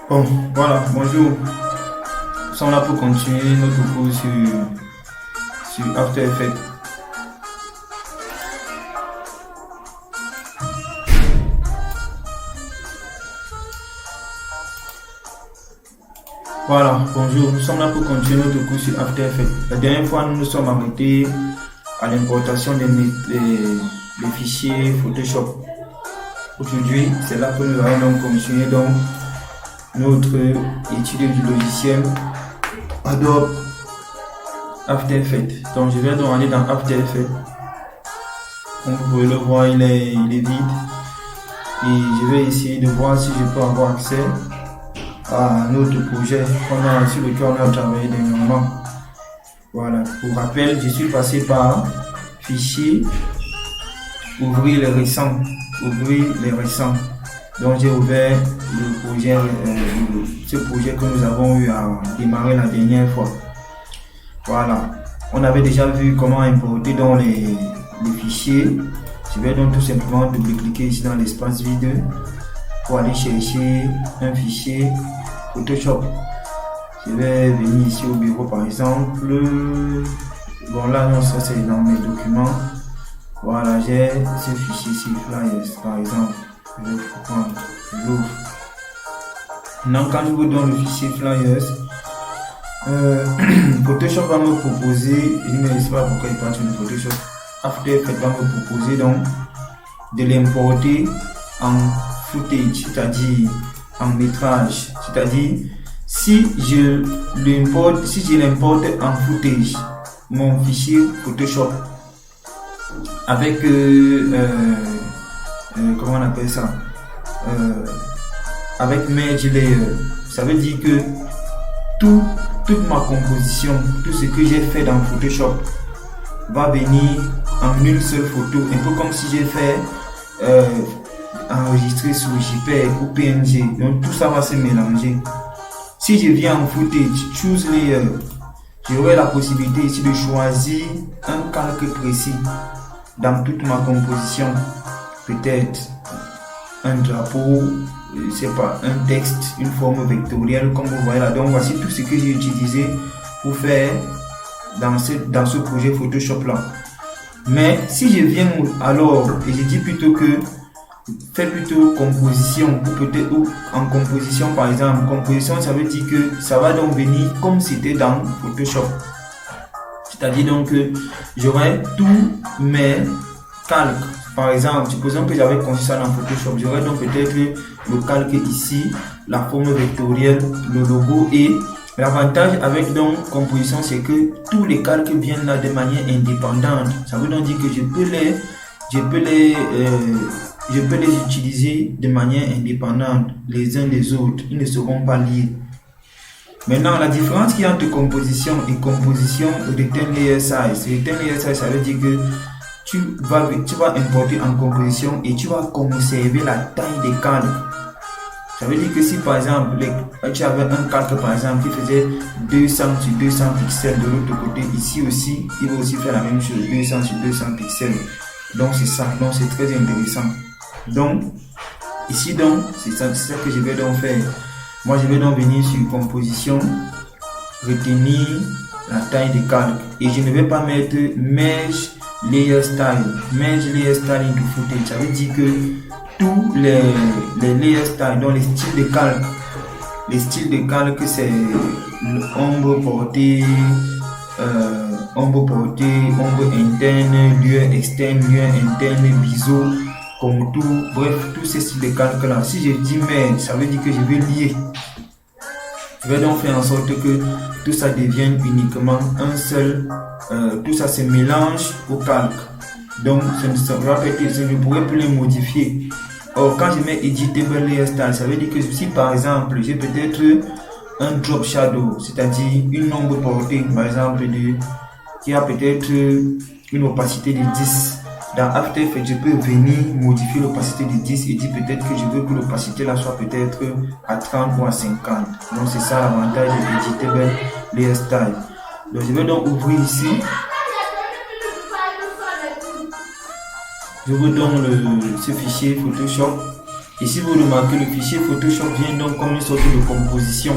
Bon, voilà, bonjour. Nous sommes là pour continuer notre cours sur After Effects. Voilà, bonjour. Nous sommes là pour continuer notre cours sur After Effects. La dernière fois, nous nous sommes arrêtés à l'importation des fichiers Photoshop. Aujourd'hui, c'est là que nous allons donc continuer notre étude du logiciel Adobe After Effects. Donc, je vais donc aller dans After Effects. Comme vous pouvez le voir, il est vide. Et je vais essayer de voir si je peux avoir accès à notre projet sur lequel on a travaillé dernièrement. Voilà. Pour rappel, je suis passé par Fichier, Ouvrir les récents. Donc j'ai ouvert le projet, ce projet que nous avons eu à démarrer la dernière fois. Voilà. On avait déjà vu comment importer dans les fichiers. Je vais donc tout simplement double-cliquer ici dans l'espace vide pour aller chercher un fichier Photoshop. Je vais venir ici au bureau par exemple. Bon là non, ça c'est dans mes documents. Voilà, j'ai ce fichier ici, Flyers par exemple. Je vais prendre, j'ouvre. Donc quand je vous donne le fichier Flyers, Photoshop va me proposer, je ne sais pas pourquoi il parle de Photoshop, After Effects va me proposer donc de l'importer en footage, c'est-à-dire en métrage, c'est-à-dire si je l'importe en footage, mon fichier Photoshop avec comment on appelle ça, avec Merge Layer, ça veut dire que toute ma composition, tout ce que j'ai fait dans Photoshop va venir en une seule photo, un peu comme si j'ai fait enregistrer sur JPEG ou PNG. Donc tout ça va se mélanger. Si je viens en footage, choose layer, j'aurai la possibilité ici de choisir un calque précis dans toute ma composition. Peut-être un drapeau, je sais pas, un texte, une forme vectorielle comme vous voyez là. Donc voici tout ce que j'ai utilisé pour faire dans ce projet Photoshop là. Mais si je viens alors et je dis plutôt que fais plutôt composition ou en composition par exemple, composition ça veut dire que ça va donc venir comme c'était dans Photoshop. C'est-à-dire donc que j'aurai tous mes calques. Par exemple, supposons que j'avais conçu ça dans Photoshop, j'aurais donc peut-être le calque ici, la forme vectorielle, le logo et l'avantage avec donc composition, c'est que tous les calques viennent là de manière indépendante. Ça veut donc dire que je peux les utiliser de manière indépendante les uns des autres. Ils ne seront pas liés. Maintenant, la différence qu'il y a entre composition et composition Return Layer Size. Return Layer Size, ça veut dire que tu vas importer en composition et tu vas conserver la taille des calques. Ça veut dire que si par exemple tu avais un calque par exemple qui faisait 200 sur 200 pixels de l'autre côté, ici aussi il va aussi faire la même chose, 200 sur 200 pixels. Donc c'est ça, donc c'est très intéressant. Donc ici donc c'est ça que je vais donc faire. Moi je vais donc venir sur composition, retenir la taille des calques et je ne vais pas mettre Merge Layer Style into footage. Ça veut dire que tous les layer style, donc les styles de calque, c'est ombre portée, ombre interne, lueur externe, lueur interne, biseau, contour, bref, tous ces styles de calque là. Si je dis merge, ça veut dire que je vais lier. Je vais donc faire en sorte que tout ça devienne uniquement un seul, tout ça se mélange au calque. Donc, je ne pourrai plus les modifier. Or, quand je mets Editable Layer Style, ça veut dire que si par exemple, j'ai peut-être un Drop Shadow, c'est-à-dire une ombre portée, par exemple, qui a peut-être une opacité de 10. Dans After Effects, je peux venir modifier l'opacité de 10 et dire peut-être que je veux que l'opacité là soit peut-être à 30 ou à 50. Donc, c'est ça l'avantage de Editable Layer Style. Donc, je vais donc ouvrir ici. Je vous donne ce fichier Photoshop Ici, vous remarquez, le fichier Photoshop vient donc comme une sorte de composition.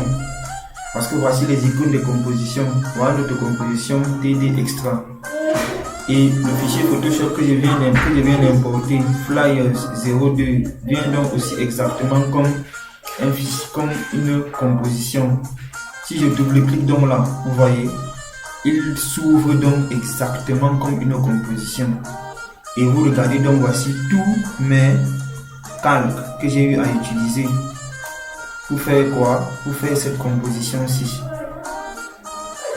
Parce que voici les icônes de composition. Voilà notre composition TD Extra. Et le fichier Photoshop que je viens d'importer, Flyers02, vient donc aussi exactement comme un fichier, comme une composition. Si je double-clique donc là, vous voyez, il s'ouvre donc exactement comme une composition. Et vous regardez donc, voici tous mes calques que j'ai eu à utiliser pour faire quoi? Pour faire cette composition-ci.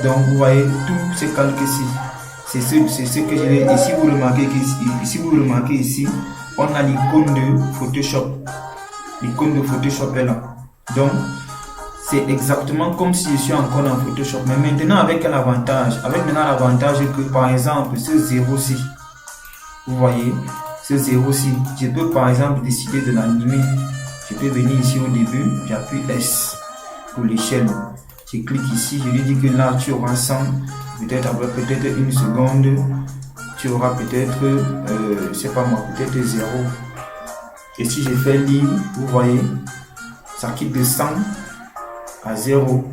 Donc vous voyez tous ces calques-ci. C'est ce que j'ai. Et si vous remarquez ici, on a l'icône de Photoshop. L'icône de Photoshop est là. Donc c'est exactement comme si je suis encore dans Photoshop. Mais maintenant avec un avantage. Avec maintenant l'avantage que par exemple ce 0-ci, vous voyez, ce 0-ci, je peux par exemple décider de l'animer. Je peux venir ici au début, j'appuie S pour l'échelle. Je clique ici, je lui dis que là tu auras 100, peut-être après peut-être une seconde, tu auras peut-être, c'est pas moi, peut-être 0. Et si je fais ligne, vous voyez, ça quitte de 100 à 0.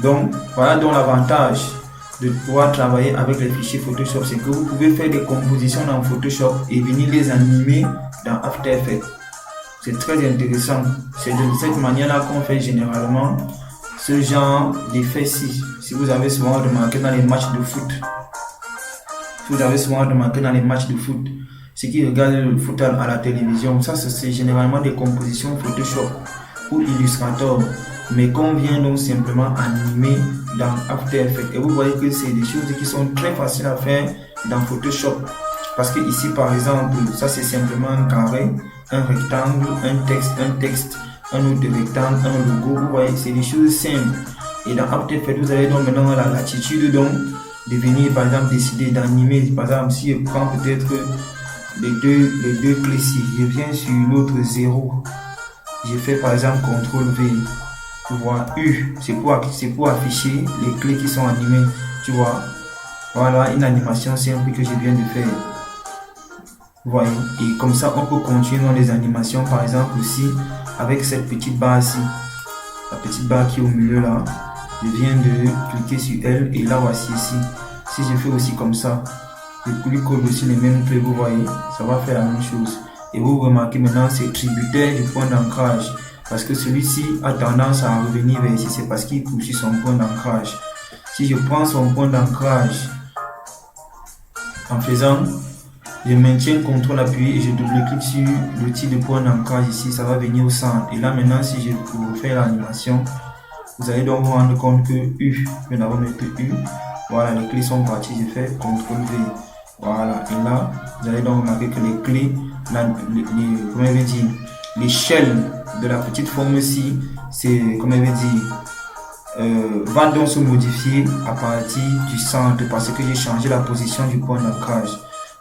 Donc voilà donc l'avantage de pouvoir travailler avec les fichiers Photoshop, c'est que vous pouvez faire des compositions dans Photoshop et venir les animer dans After Effects. C'est très intéressant. C'est de cette manière-là qu'on fait généralement ce genre d'effet-ci. Si vous avez souvent remarqué dans les matchs de foot, ceux qui regardent le foot à la télévision, ça c'est généralement des compositions Photoshop ou Illustrator, mais qu'on vient donc simplement animer dans After Effects. Et vous voyez que c'est des choses qui sont très faciles à faire dans Photoshop. Parce que ici par exemple, ça c'est simplement un carré, un rectangle, un texte, un autre rectangle, un logo. Vous voyez, c'est des choses simples. Et dans After Effects, vous avez donc maintenant la latitude donc de venir par exemple décider d'animer. Par exemple, si je prends peut-être les deux clés-ci, je viens sur l'autre 0. Je fais par exemple CTRL V. Tu vois, U, c'est pour afficher les clés qui sont animées. Tu vois, voilà une animation simple que je viens de faire. Vous voyez, et comme ça on peut continuer dans les animations, par exemple aussi avec cette petite barre-ci, la petite barre qui est au milieu là. Je viens de cliquer sur elle et là voici ici. Si je fais aussi comme ça, je lui colle aussi les mêmes clés, vous voyez, ça va faire la même chose. Et vous remarquez maintenant c'est tributaire du point d'ancrage, parce que celui-ci a tendance à revenir vers ici, c'est parce qu'il poursuit son point d'ancrage. Si je prends son point d'ancrage en faisant, je maintiens CTRL appuyé et je double-clique sur l'outil de point d'ancrage ici, ça va venir au centre. Et là maintenant, si je refais l'animation, vous allez donc vous rendre compte que U, nous avons mettre U, voilà, les clés sont parties, je fais CTRL V, voilà, et là, vous allez donc remarquer que les clés, comment je vais dire, l'échelle de la petite forme-ci, c'est, comment je vais dire, va donc se modifier à partir du centre parce que j'ai changé la position du point d'ancrage.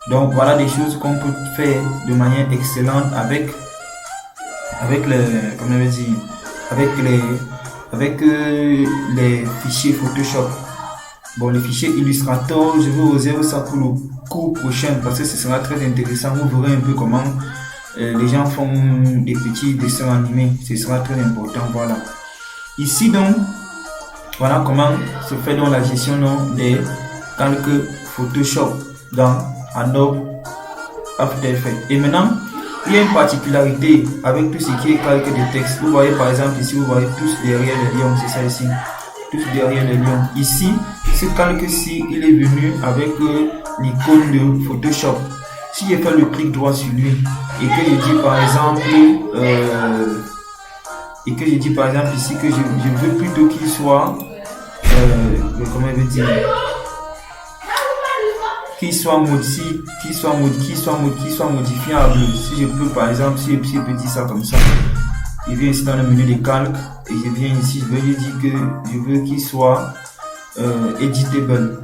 Donc voilà des choses qu'on peut faire de manière excellente avec les, comment je vais dire, avec les fichiers Photoshop. Bon, les fichiers Illustrator, je vous réserve ça pour le cours prochain parce que ce sera très intéressant. Vous verrez un peu comment les gens font des petits dessins animés. Ce sera très important. Voilà. Ici donc, voilà comment se fait donc la gestion des calques Photoshop dans Adobe After Effects. Et maintenant, il y a une particularité avec tout ce qui est calque de texte. Vous voyez par exemple ici, vous voyez tous derrière les lions, c'est ça ici. Tous derrière les lions. Ici, ce calque-ci, il est venu avec l'icône de Photoshop. Si je fais le clic droit sur lui et que je dis par exemple ici que je veux plutôt qu'il soit comment je veux dire, qu'il soit modifiable. Si je peux par exemple, si je peux dire ça comme ça, je viens ici dans le menu des calques et je viens ici, je vais lui dire que je veux qu'il soit editable.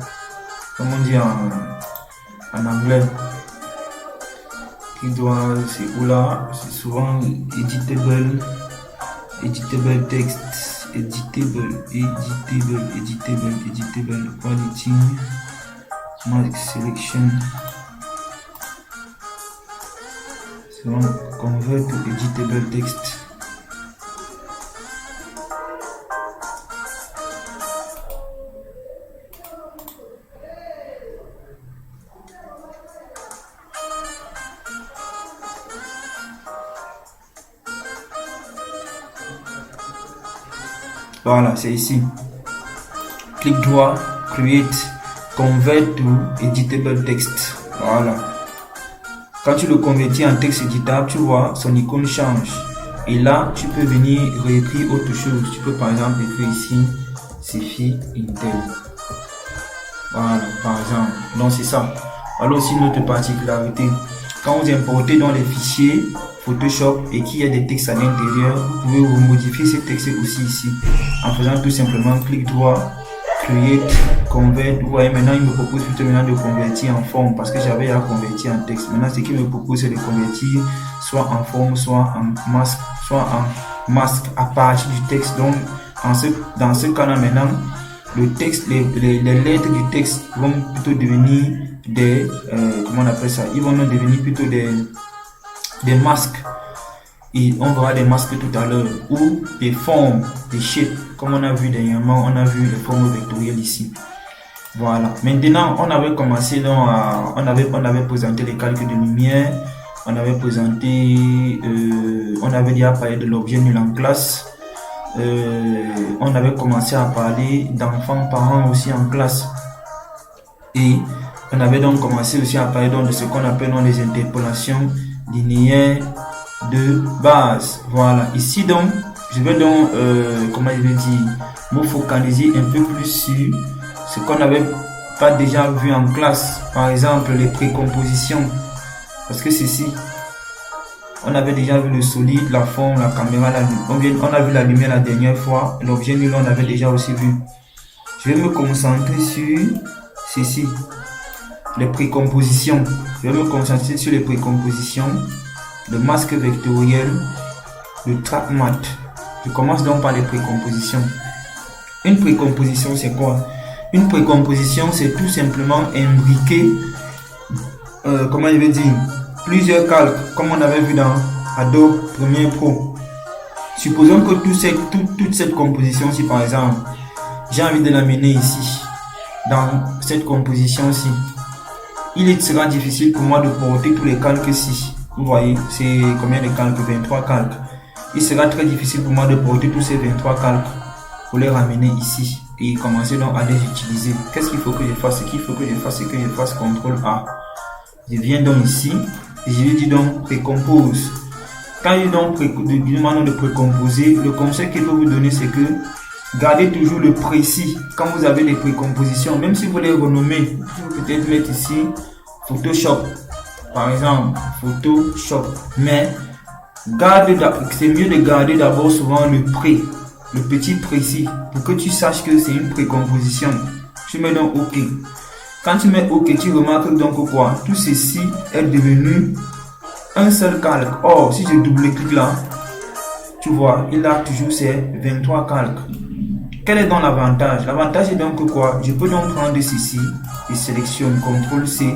Comment on dit en anglais, qui doit, c'est où là, c'est souvent editable text, editable, quality, mark selection, Donc, convert to editable text. Voilà, c'est ici. Clic droit, create, convert to editable text. Voilà. Quand tu le convertis en texte éditable, tu vois, son icône change. Et là, tu peux venir réécrire autre chose. Tu peux par exemple écrire ici, Cephie Intel. Voilà, par exemple. Donc c'est ça. Alors aussi, une autre particularité. Quand vous importez dans les fichiers Photoshop et qu'il y a des textes à l'intérieur, vous pouvez vous modifier ces textes aussi ici en faisant tout simplement clic droit, create, convert. Vous voyez, maintenant il me propose plutôt maintenant de convertir en forme parce que j'avais à convertir en texte. Maintenant ce qu'il me propose c'est de convertir soit en forme, soit en masque à partir du texte. Donc dans ce cas-là maintenant, le texte, les lettres du texte vont plutôt devenir des comment on appelle ça, ils vont devenir plutôt des masques, et on verra des masques tout à l'heure, ou des formes, des shapes, comme on a vu dernièrement, on a vu les formes vectorielles ici. Voilà, maintenant on avait commencé donc on avait présenté les calculs de lumière, on avait présenté on avait déjà parlé de l'objet nul en classe, on avait commencé à parler d'enfants parents aussi en classe, et on avait donc commencé aussi à parler donc de ce qu'on appelle donc les interpolations linéaire de base. Voilà, ici donc je vais donc comment je vais dire, me focaliser un peu plus sur ce qu'on n'avait pas déjà vu en classe, par exemple les précompositions, parce que ceci on avait déjà vu le solide, la forme, la caméra, on a vu la lumière la dernière fois, l'objet nul on avait déjà aussi vu. Je vais me concentrer sur ceci, les précompositions. Je vais me concentrer sur les précompositions, le masque vectoriel, le track matte. Je commence donc par les précompositions. Une précomposition, c'est quoi? Une précomposition, c'est tout simplement imbriquer, comment je vais dire, plusieurs calques, comme on avait vu dans Adobe Premiere Pro. Supposons que toute cette composition-ci, par exemple, j'ai envie de l'amener ici, dans cette composition-ci. Il sera difficile pour moi de porter tous les calques ici. Vous voyez, c'est combien de calques? 23 calques. Il sera très difficile pour moi de porter tous ces 23 calques pour les ramener ici et commencer donc à les utiliser. Qu'est-ce qu'il faut que je fasse? Ce qu'il faut que je fasse, c'est que je fasse CTRL A. Je viens donc ici et je lui dis donc précompose. Quand il donc demande de précomposer, le conseil qu'il peut vous donner, c'est que gardez toujours le précis quand vous avez des précompositions, même si vous les renommez. Vous pouvez peut-être mettre ici Photoshop, par exemple, Photoshop. Mais c'est mieux de garder d'abord souvent le petit précis, pour que tu saches que c'est une précomposition. Tu mets donc OK. Quand tu mets OK, tu remarques donc quoi? Tout ceci est devenu un seul calque. Or, si je double-clique là, tu vois, il a toujours ces 23 calques. Quel est donc l'avantage? L'avantage est donc quoi? Je peux donc prendre ceci et sélectionne CTRL C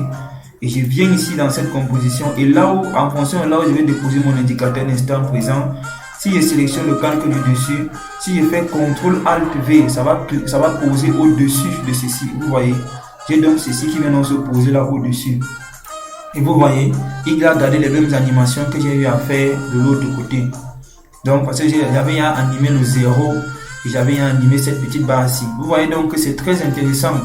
et je viens ici dans cette composition, et là où, en fonction de là où je vais déposer mon indicateur d'instant présent, si je sélectionne le calque du dessus, si je fais CTRL ALT V, ça va poser au-dessus de ceci. Vous voyez, j'ai donc ceci qui vient donc se poser là au-dessus. Et vous voyez, il a gardé les mêmes animations que j'ai eu à faire de l'autre côté. Donc, parce que j'avais à animer le 0 et j'avais à animer cette petite barre ci. Vous voyez donc que c'est très intéressant.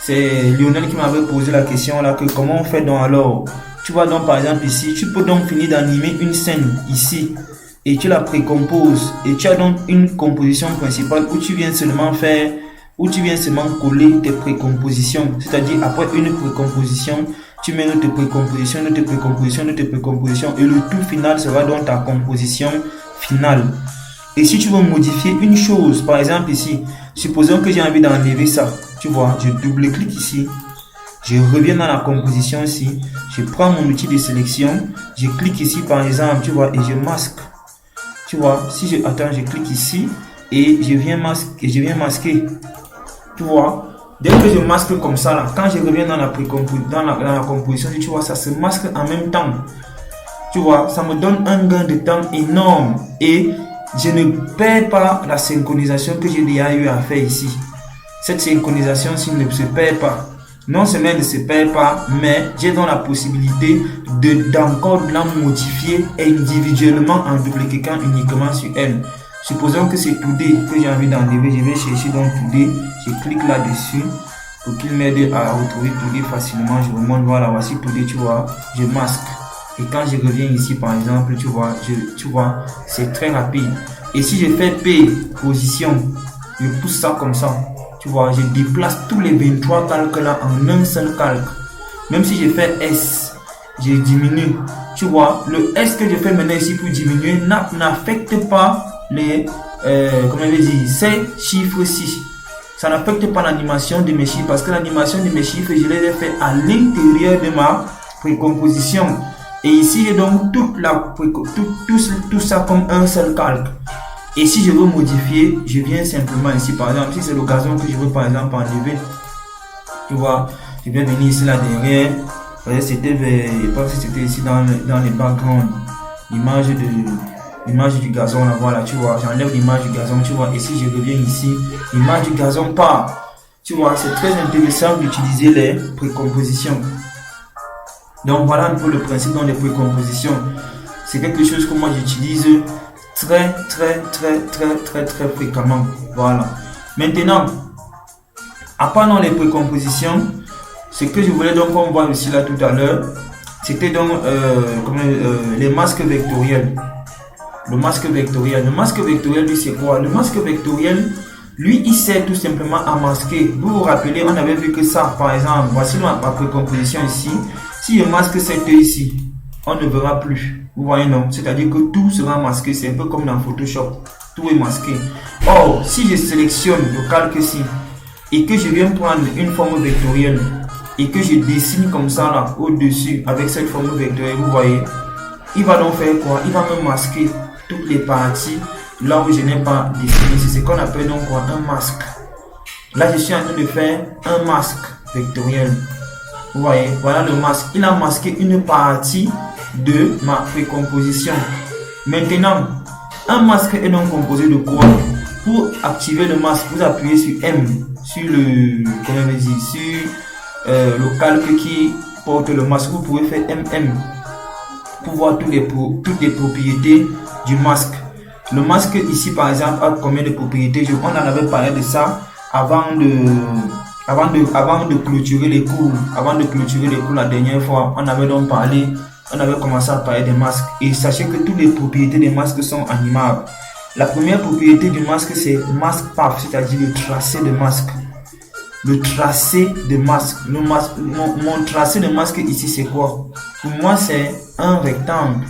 C'est Lionel qui m'avait posé la question là, que comment on fait donc alors? Tu vois donc par exemple ici, tu peux donc finir d'animer une scène ici et tu la précomposes et tu as donc une composition principale où tu viens seulement coller tes précompositions. C'est-à-dire après une précomposition, tu mets notre précomposition et le tout final sera donc ta composition finale. Et si tu veux modifier une chose, par exemple ici, supposons que j'ai envie d'enlever ça, tu vois, je double-clique ici, je reviens dans la composition ici, je prends mon outil de sélection, je clique ici par exemple, tu vois, et je masque. Tu vois, si je clique ici et je viens masquer. Tu vois, dès que je masque comme ça là, quand je reviens dans la composition, tu vois, ça se masque en même temps. Tu vois, ça me donne un gain de temps énorme et je ne perds pas la synchronisation que j'ai déjà eu à faire ici. Cette synchronisation-ci ne se perd pas. Non seulement elle ne se perd pas, mais j'ai donc la possibilité d'encore la modifier individuellement en dupliquant uniquement sur elle. Supposons que c'est Today que j'ai envie d'enlever, je vais chercher dans Today, je clique là-dessus pour qu'il m'aide à retrouver Today facilement. Je remonte, voilà, voici Today, tu vois, je masque. Et quand je reviens ici, par exemple, tu vois, c'est très rapide. Et si je fais P, position, je pousse ça comme ça. Tu vois, je déplace tous les 23 calques là en un seul calque. Même si je fais S, je diminue. Tu vois, le S que je fais maintenant ici pour diminuer n'affecte pas les, ces chiffres-ci. Ça n'affecte pas l'animation de mes chiffres parce que l'animation de mes chiffres, je les ai fait à l'intérieur de ma précomposition. Et ici, j'ai donc tout ça comme un seul calque. Et si je veux modifier, je viens simplement ici, par exemple, si c'est le gazon que je veux par exemple enlever, tu vois, je vais venir ici là derrière, c'était ici dans les backgrounds, l'image du gazon là, voilà, tu vois, j'enlève l'image du gazon, tu vois, et si je reviens ici, l'image du gazon part, tu vois, c'est très intéressant d'utiliser les précompositions. Donc voilà un peu le principe dans les précompositions, c'est quelque chose que moi j'utilise très fréquemment. Voilà. Maintenant, à part dans les précompositions, ce que je voulais donc qu'on voit aussi là tout à l'heure, c'était donc les masques vectoriels. Le masque vectoriel. Le masque vectoriel, lui, c'est quoi? Le masque vectoriel, lui, il sert tout simplement à masquer. Vous vous rappelez, on avait vu que ça, par exemple, voici ma précomposition ici. Si je masque cette ici, on ne verra plus. Vous voyez, non? C'est-à-dire que tout sera masqué. C'est un peu comme dans Photoshop. Tout est masqué. Or, si je sélectionne le calque-ci et que je viens prendre une forme vectorielle et que je dessine comme ça là, au-dessus, avec cette forme vectorielle, vous voyez, il va donc faire quoi? Il va me masquer toutes les parties là où je n'ai pas dessiné. C'est ce qu'on appelle donc quoi? Un masque. Là, je suis en train de faire un masque vectoriel. Vous voyez, voilà le masque. Il a masqué une partie de ma précomposition. Maintenant, un masque est donc composé de quoi? Pour activer le masque, vous appuyez sur M, sur le calque qui porte le masque. Vous pouvez faire MM pour voir toutes les propriétés du masque. Le masque ici par exemple a combien de propriétés? On en avait parlé de ça avant de clôturer les cours. Avant de clôturer les cours la dernière fois, on avait commencé à parler des masques. Et sachez que toutes les propriétés des masques sont animables. La première propriété du masque, c'est mask path, c'est-à-dire le tracé de masque. Le tracé de masque. Mon tracé de masque ici, c'est quoi? Pour moi, c'est un rectangle.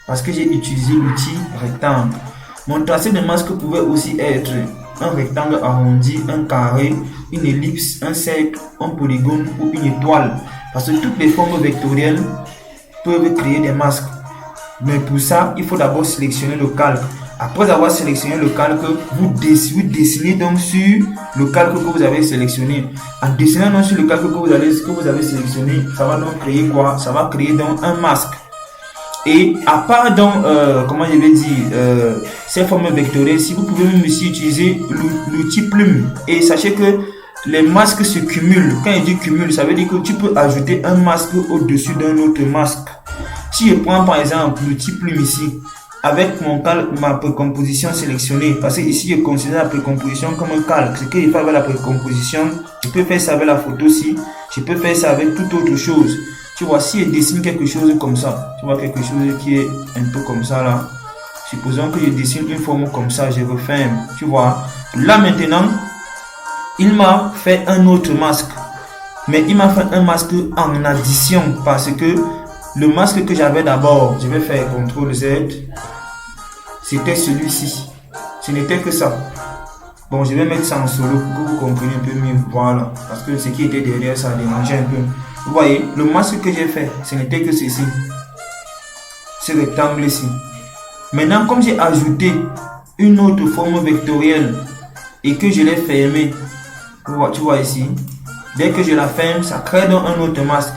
Parce que j'ai utilisé l'outil rectangle. Mon tracé de masque pouvait aussi être un rectangle arrondi, un carré, une ellipse, un cercle, un polygone ou une étoile. Parce que toutes les formes vectorielles peuvent créer des masques. Mais pour ça, il faut d'abord sélectionner le calque. Après avoir sélectionné le calque, vous dessinez donc sur le calque que vous avez sélectionné. En dessinant donc sur le calque que vous avez sélectionné, ça va donc créer quoi? Ça va créer donc un masque. Et à part donc, ces formes vectorielles, si vous pouvez même aussi utiliser l'outil plume. Et sachez que les masques se cumulent. Quand il dit cumule, ça veut dire que tu peux ajouter un masque au-dessus d'un autre masque. Si je prends par exemple l'outil plume ici, avec ma précomposition sélectionnée, parce que ici je considère la précomposition comme un calque. Ce que je fais avec la précomposition, je peux faire ça avec la photo ci, je peux faire ça avec toute autre chose. Tu vois, si je dessine quelque chose comme ça, tu vois quelque chose qui est un peu comme ça là, supposons que je dessine une forme comme ça, je referme, tu vois. Là maintenant, il m'a fait un autre masque, mais il m'a fait un masque en addition parce que le masque que j'avais d'abord, je vais faire CTRL Z, c'était celui-ci. Ce n'était que ça. Bon, je vais mettre ça en solo pour que vous compreniez un peu mieux. Voilà. Parce que ce qui était derrière, ça dérangeait un peu. Vous voyez, le masque que j'ai fait, ce n'était que ceci. Ce rectangle ici. Maintenant, comme j'ai ajouté une autre forme vectorielle et que je l'ai fermée, tu vois ici, dès que je la ferme, ça crée donc un autre masque.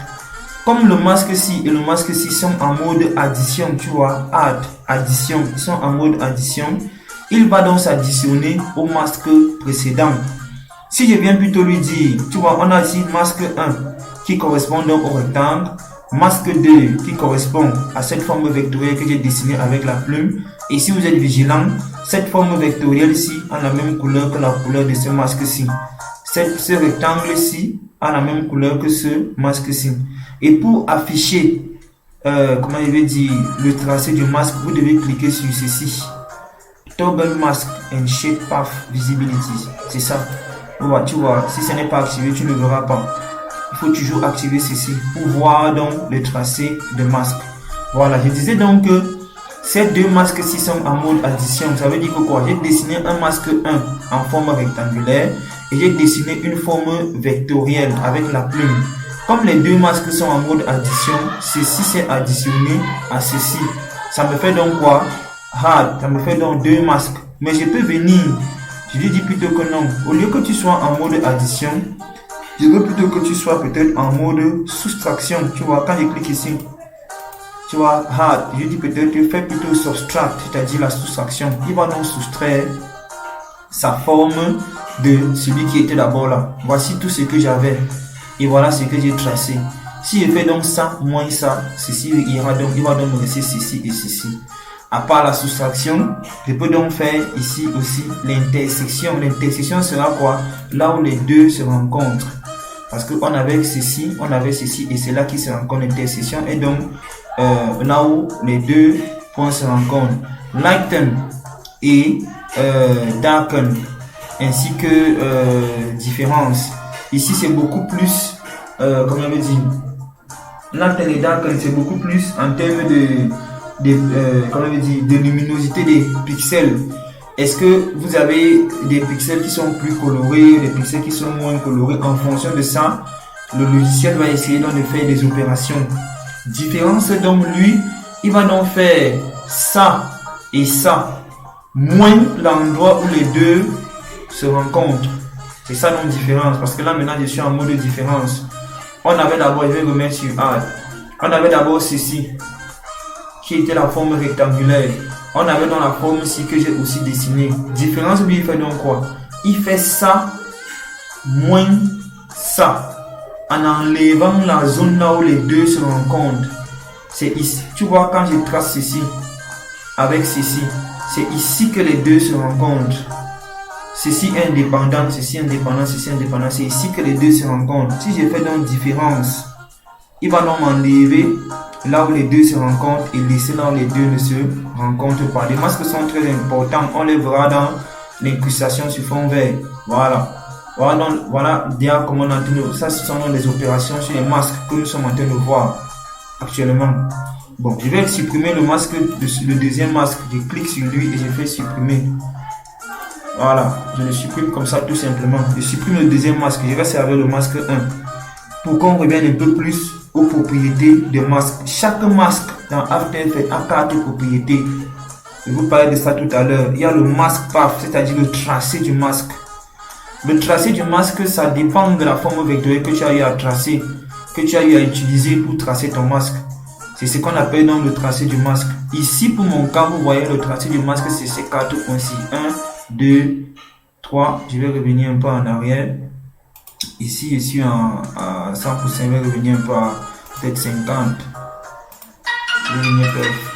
Comme le masque-ci et le masque-ci sont en mode addition, tu vois, add, addition, ils sont en mode addition, il va donc s'additionner au masque précédent. Si je viens plutôt lui dire, tu vois, on a ici masque 1 qui correspond donc au rectangle, masque 2 qui correspond à cette forme vectorielle que j'ai dessinée avec la plume. Et si vous êtes vigilant, cette forme vectorielle-ci a la même couleur que la couleur de ce masque-ci. Ce rectangle-ci a la même couleur que ce masque-ci. Et pour afficher, comment je vais dire, le tracé du masque, vous devez cliquer sur ceci. Toggle Mask and Shape Path Visibility. C'est ça. Tu vois, si ce n'est pas activé, tu ne verras pas. Il faut toujours activer ceci pour voir donc le tracé de masque. Voilà, je disais donc que ces deux masques-ci sont en mode addition. Ça veut dire que quoi? J'ai dessiné un masque 1 en forme rectangulaire et j'ai dessiné une forme vectorielle avec la plume. Comme les deux masques sont en mode addition, ceci s'est additionné à ceci. Ça me fait donc quoi? Ça me fait donc deux masques. Mais je peux venir, je lui dis plutôt que non. Au lieu que tu sois en mode addition, je veux plutôt que tu sois peut-être en mode soustraction. Tu vois, quand je clique ici, tu vois, je dis peut-être que fais plutôt subtract, c'est-à-dire la soustraction. Il va donc soustraire sa forme de celui qui était d'abord là. Voici tout ce que j'avais. Et voilà ce que j'ai tracé. Si je fais donc ça, moins ça, ceci ira donc, il va donc me laisser ceci et ceci. À part la soustraction, je peux donc faire ici aussi l'intersection. L'intersection sera quoi? Là où les deux se rencontrent. Parce qu'on avait ceci, on avait ceci et c'est là qui se rencontre. L'intersection est donc là où les deux points se rencontrent. Lighten et darken, ainsi que différence. Ici c'est beaucoup plus, comment on veut dire, lighten et darken, c'est beaucoup plus en termes comment on veut dire, de luminosité des pixels. Est-ce que vous avez des pixels qui sont plus colorés, des pixels qui sont moins colorés? En fonction de ça, le logiciel va essayer donc de faire des opérations. Différence, donc lui, il va donc faire ça et ça, moins l'endroit où les deux se rencontrent. C'est ça donc différence, parce que là maintenant je suis en mode différence. On avait d'abord, je vais remettre sur Add. On avait d'abord ceci, qui était la forme rectangulaire. On avait dans la forme ici que j'ai aussi dessiné. Différence, lui il fait donc quoi? Il fait ça moins ça, en enlevant la zone là où les deux se rencontrent. C'est ici, tu vois, quand je trace ceci avec ceci, c'est ici que les deux se rencontrent. Ceci est indépendant, ceci est indépendant, ceci est indépendant. C'est ici que les deux se rencontrent. Si je fais donc différence, il va donc m'enlever là où les deux se rencontrent et laisser là où les deux ne se rencontrent pas. Les masques sont très importants. On les verra dans l'incrustation sur fond vert. Voilà. Voilà bien comment on entend. Ça, ce sont les opérations sur les masques que nous sommes en train de voir actuellement. Bon, je vais supprimer le masque, le deuxième masque. Je clique sur lui et je fais supprimer. Voilà, je le supprime comme ça tout simplement. Je supprime le deuxième masque. Je vais servir le masque 1. Pour qu'on revienne un peu plus aux propriétés des masques. Chaque masque dans After Effects a 4 propriétés. Je vous parlais de ça tout à l'heure. Il y a le mask path, c'est-à-dire le tracé du masque. Le tracé du masque, ça dépend de la forme vectorielle que tu as eu à tracer, que tu as eu à utiliser pour tracer ton masque. C'est ce qu'on appelle donc le tracé du masque. Ici, pour mon cas, vous voyez le tracé du masque, c'est ces 4 points-ci. 1, 2, 3. Je vais revenir un peu en arrière. Ici, je suis à 100%. Je vais revenir un peu à peut-être 50.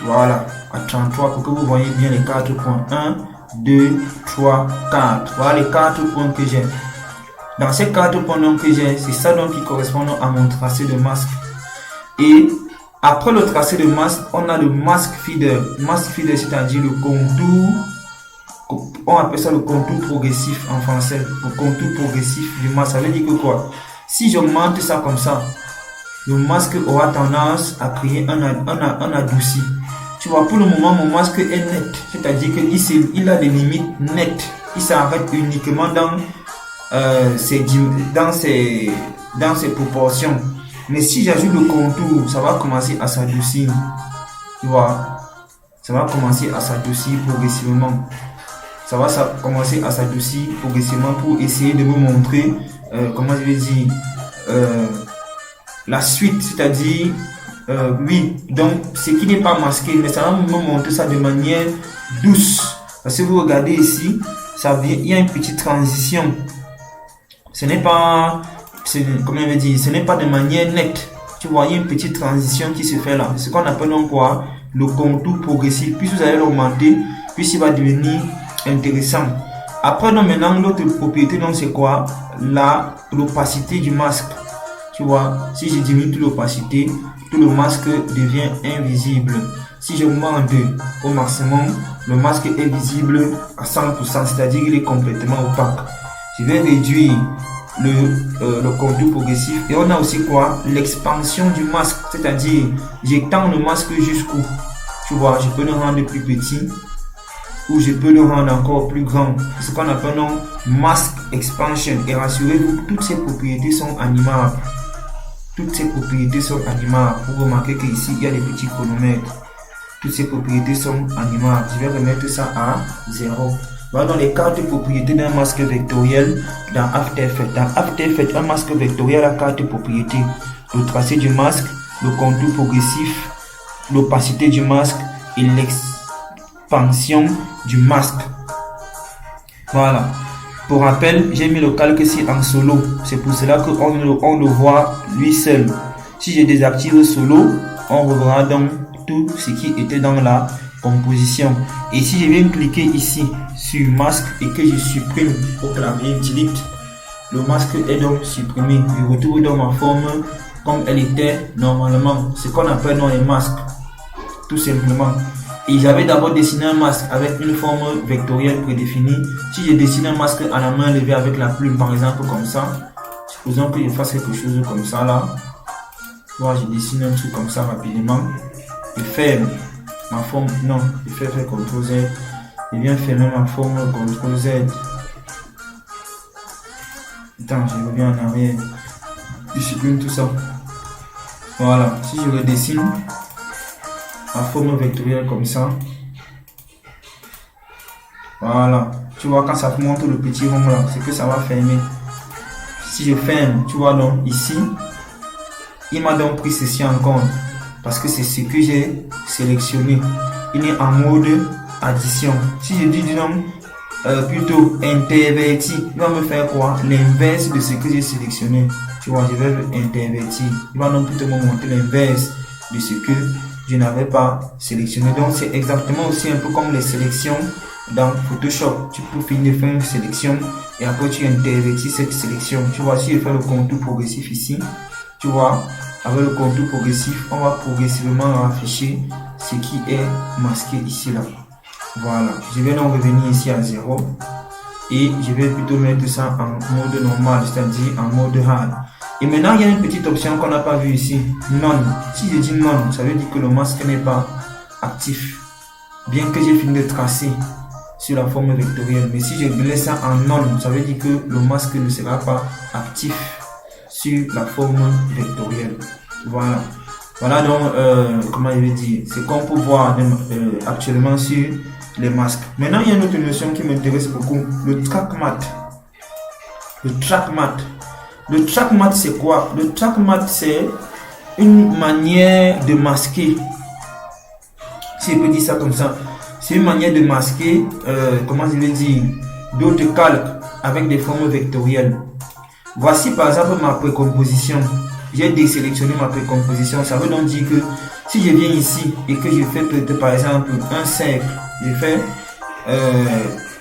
Voilà, à 33 pour que vous voyez bien les 4 points. 1, 2, 3, 4. Voilà les 4 points que j'ai. Dans ces 4 points que j'ai, c'est ça donc qui correspond à mon tracé de masque. Et après le tracé de masque, on a le mask feeder. Mask feeder, c'est-à-dire le contour. On appelle ça le contour progressif en français. Le contour progressif du masque. Ça veut dire que quoi? Si j'augmente ça comme ça, le masque aura tendance à créer un adouci. Tu vois, pour le moment, mon masque est net. C'est-à-dire qu'il a des limites nettes. Il s'arrête uniquement dans ses proportions. Mais si j'ajoute le contour, ça va commencer à s'adoucir. Tu vois, ça va commencer à s'adoucir progressivement. Ça va commencer à s'adoucir progressivement pour essayer de vous montrer, comment je vais dire, la suite, c'est-à-dire, oui, donc ce qui n'est pas masqué, mais ça va me montrer ça de manière douce. Parce que vous regardez ici, ça vient, il y a une petite transition. Ce n'est pas, comment on va dire, ce n'est pas de manière nette. Tu vois, il y a une petite transition qui se fait là. C'est ce qu'on appelle donc quoi, le contour progressif. Puis vous allez l'augmenter, puis il va devenir intéressant. Après, donc, maintenant, l'autre propriété, donc, c'est quoi? L'opacité du masque. Tu vois, si je diminue l'opacité, tout le masque devient invisible. Si j'augmente au maximum, le masque est visible à 100%, c'est-à-dire qu'il est complètement opaque. Je vais réduire le contour progressif. Et on a aussi quoi? L'expansion du masque, c'est-à-dire j'étends le masque jusqu'où? Tu vois, je peux le rendre plus petit ou je peux le rendre encore plus grand. C'est ce qu'on appelle donc mask expansion. Et rassurez-vous, toutes ces propriétés sont animables. Toutes ces propriétés sont animables. Vous remarquez qu'ici, il y a des petits chronomètres. Toutes ces propriétés sont animables. Je vais remettre ça à 0. Voilà dans les 4 propriétés d'un masque vectoriel dans After Effects. Dans After Effects, un masque vectoriel a 4 propriétés. Le tracé du masque, le contour progressif, l'opacité du masque et l'expansion du masque. Voilà. Pour rappel, j'ai mis le calque ici en solo. C'est pour cela qu'on le voit lui seul. Si je désactive solo, on reverra donc tout ce qui était dans la composition. Et si je viens cliquer ici sur masque et que je supprime au clavier delete, le masque est donc supprimé. Je retrouve donc ma forme comme elle était normalement. Ce qu'on appelle dans les masques, tout simplement. Et j'avais d'abord dessiné un masque avec une forme vectorielle prédéfinie. Si je dessine un masque à la main levée avec la plume, par exemple comme ça, supposons que je fasse quelque chose comme ça là. Moi, je dessine un truc comme ça rapidement. Je ferme ma forme, non, je fais CTRL Z. Je viens fermer ma forme, CTRL Z. Attends, je reviens en arrière. Je supprime tout ça. Voilà, si je redessine ma forme vectorielle comme ça. Voilà, tu vois quand ça montre le petit rond là, c'est que ça va fermer. Si je ferme, tu vois donc ici, il m'a donc pris ceci en compte parce que c'est ce que j'ai sélectionné. Il est en mode addition. Si je dis donc plutôt interverti, il va me faire quoi? L'inverse de ce que j'ai sélectionné. Tu vois, je vais intervertir. Il va donc plutôt me montrer l'inverse de ce que je n'avais pas sélectionné. Donc c'est exactement aussi un peu comme les sélections dans Photoshop. Tu peux finir de faire une sélection et après tu intervertis cette sélection. Tu vois, si je fais le contour progressif ici, tu vois, avec le contour progressif, on va progressivement afficher ce qui est masqué ici là. Voilà, je vais donc revenir ici à 0 et je vais plutôt mettre ça en mode normal, c'est-à-dire en mode hard. Et maintenant, il y a une petite option qu'on n'a pas vue ici, None. Si je dis None, ça veut dire que le masque n'est pas actif, bien que j'ai fini de tracer sur la forme vectorielle. Mais si je laisse ça en None, ça veut dire que le masque ne sera pas actif sur la forme vectorielle. Voilà. Voilà donc, comment je vais dire, c'est qu'on peut voir actuellement sur les masques. Maintenant, il y a une autre notion qui m'intéresse beaucoup, le track matte. Le track matte. Le track matte, c'est quoi? Le track matte, c'est une manière de masquer. Si je peux dire ça comme ça, c'est une manière de masquer, comment je vais dire, d'autres calques avec des formes vectorielles. Voici par exemple ma précomposition. J'ai désélectionné ma précomposition. Ça veut donc dire que si je viens ici et que je fais peut-être par exemple un cercle, je fais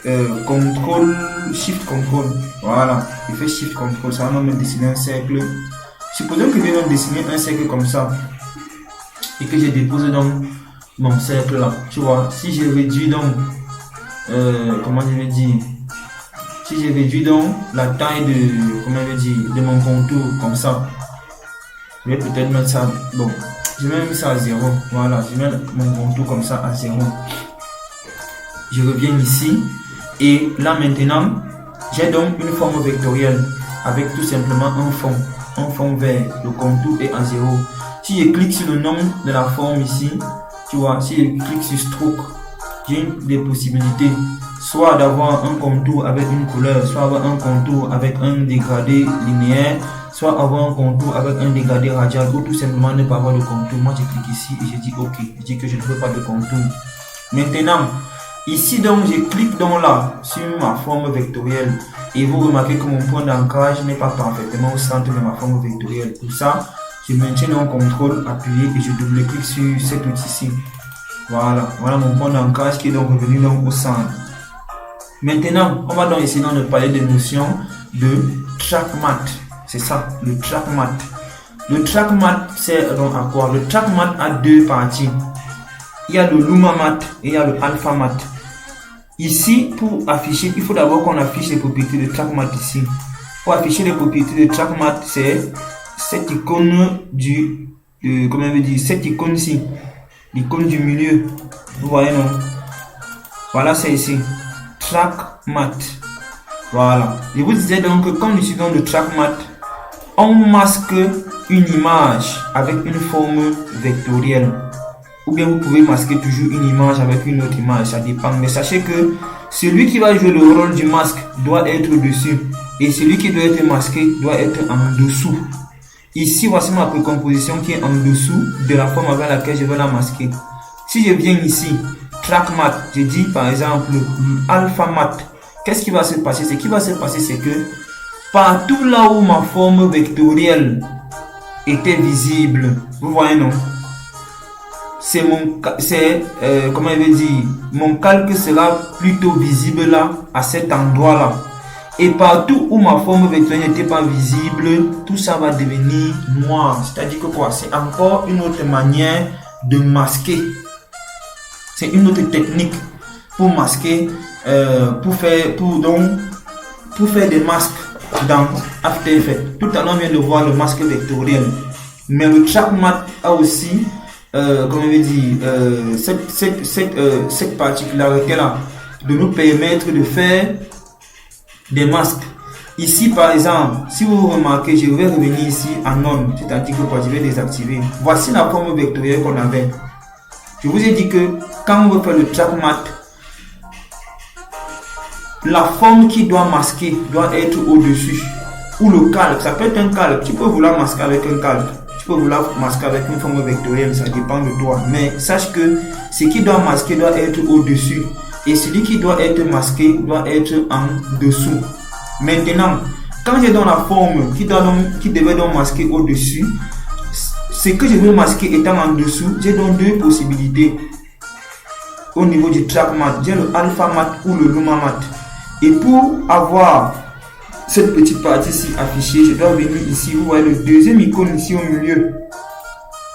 CTRL, Shift CTRL. Voilà, je fais Shift CTRL. Ça va me dessiner un cercle. Supposons que je viens dessiner un cercle comme ça et que je dépose donc mon cercle là. Tu vois, si je réduis donc, comment je vais dire, si je réduis donc la taille de, comment je vais dire, de mon contour comme ça, je vais peut-être mettre ça, bon, je vais mettre ça à 0. Voilà, je mets mon contour comme ça à 0. Je reviens ici et là maintenant, j'ai donc une forme vectorielle avec tout simplement un fond vert. Le contour est à 0. Si je clique sur le nom de la forme ici, tu vois, si je clique sur Stroke, j'ai des possibilités. Soit d'avoir un contour avec une couleur, soit avoir un contour avec un dégradé linéaire, soit avoir un contour avec un dégradé radial ou tout simplement ne pas avoir de contour. Moi je clique ici et je dis ok, je dis que je ne veux pas de contour. Maintenant ici donc je clique donc là sur ma forme vectorielle et vous remarquez que mon point d'ancrage n'est pas parfaitement au centre de ma forme vectorielle. Pour ça je maintiens donc contrôle appuyé et je double clique sur cet outil ici. Voilà mon point d'ancrage qui est donc revenu donc au centre. Maintenant on va donc essayer de parler des notions de track matte. C'est ça, le track matte. Le track matte sert donc à quoi? Le track matte a deux parties. Il y a le luma matte et il y a le alpha matte. Ici, pour afficher, il faut d'abord qu'on affiche les propriétés de track matte ici. Pour afficher les propriétés de track matte, c'est cette icône cette icône ici, l'icône du milieu. Vous voyez non? Voilà, c'est ici, track matte. Voilà. Je vous disais donc que quand nous utilisons le track matte, on masque une image avec une forme vectorielle. Ou bien vous pouvez masquer toujours une image avec une autre image, ça dépend. Mais sachez que celui qui va jouer le rôle du masque doit être dessus. Et celui qui doit être masqué doit être en dessous. Ici, voici ma précomposition qui est en dessous de la forme avec laquelle je vais la masquer. Si je viens ici, track matte, je dis par exemple alpha matte. Qu'est-ce qui va se passer? Ce qui va se passer, c'est que partout là où ma forme vectorielle était visible, vous voyez non? Mon calque sera plutôt visible là, à cet endroit là. Et partout où ma forme vectorielle n'était pas visible, tout ça va devenir noir. C'est-à-dire que quoi? C'est encore une autre manière de masquer. C'est une autre technique pour masquer, pour faire des masques dans After Effects. Tout à l'heure on vient de voir le masque vectoriel. Mais le track matte a aussi cette particularité là de nous permettre de faire des masques. Ici par exemple, si vous remarquez, je vais revenir ici en on, c'est-à-dire que je vais désactiver. Voici la forme vectorielle qu'on avait. Je vous ai dit que quand on veut faire le track matte, la forme qui doit masquer doit être au-dessus. Ou le calque, ça peut être un calque. Tu peux vouloir masquer avec un calque. Tu peux vouloir masquer avec une forme vectorielle, ça dépend de toi. Mais sache que ce qui doit masquer doit être au-dessus. Et celui qui doit être masqué doit être en dessous. Maintenant, quand j'ai dans la forme qui devait donc masquer au-dessus, ce que je veux masquer étant en dessous, j'ai donc deux possibilités. Au niveau du track matte, j'ai le alpha matte ou le luma matte. Et pour avoir cette petite partie-ci affichée, je dois venir ici. Vous voyez le deuxième icône ici au milieu.